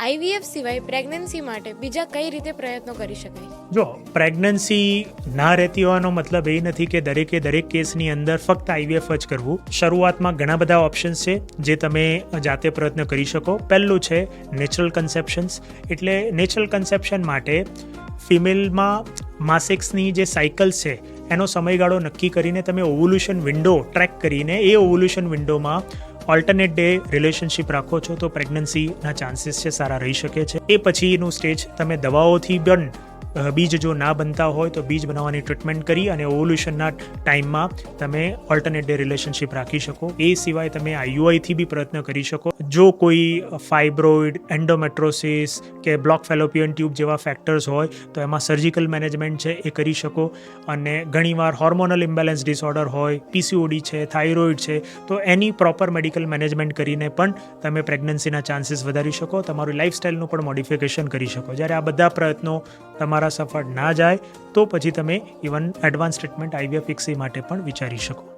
IVF સિવાય pregnancy માટે બીજા કઈ રીતે પ્રયત્નો કરી શકાય? જો પ્રેગ્નન્સી ના રહેતી હોવાનો મતલબ એ નથી કે દરેક કેસની અંદર ફક્ત આઈવીએફ જ કરવું. શરૂઆતમાં ઘણા બધા ઓપ્શન્સ છે જે તમે જાતે પ્રયત્ન કરી શકો. પહેલું છે નેચરલ કન્સેપ્શન્સ. એટલે નેચરલ કન્સેપ્શન માટે ફિમેલમાં માસિક્સની જે સાયકલ્સ છે એનો સમયગાળો નક્કી કરીને તમે ઓવ્યુલેશન વિન્ડો ટ્રેક કરીને એ ઓવ્યુલેશન વિન્ડોમાં ઓલ્ટરનેટ ડે રિલેશનશિપ રાખો છો તો પ્રેગ્નન્સીના ચાન્સીસ છે સારા રહી શકે છે. એ પછીનું સ્ટેજ તમે દવાઓથી પણ બીજ જો ના બનતા હોય તો બીજ બનાવવાની ટ્રીટમેન્ટ કરી અને ઓવ્યુલેશનના ટાઈમમાં તમે ઓલ્ટરનેટ ડે રિલેશનશિપ રાખી શકો. એ સિવાય તમે આઈયુઆઈથી બી પ્રયત્ન કરી શકો. જો કોઈ ફાઇબ્રોઇડ, એન્ડોમેટ્રોસિસ કે બ્લોક ફેલોપિયન ટ્યુબ જેવા ફેક્ટર્સ હોય તો એમાં સર્જિકલ મેનેજમેન્ટ છે એ કરી શકો. અને ઘણીવાર હોર્મોનલ ઇમ્બેલેન્સ ડિસઓર્ડર હોય, પીસીઓડી છે, થાઇરોઇડ છે, તો એની પ્રોપર મેડિકલ મેનેજમેન્ટ કરીને પણ તમે પ્રેગ્નન્સીના ચાન્સીસ વધારી શકો. તમારું લાઇફસ્ટાઇલનું પણ મોડિફિકેશન કરી શકો. જ્યારે આ બધા પ્રયત્નો તમારા સફળ ના જાય તો પછી તમે ઇવન એડવાન્સ ટ્રીટમેન્ટ આઈવીએફ માટે પણ વિચારી શકો.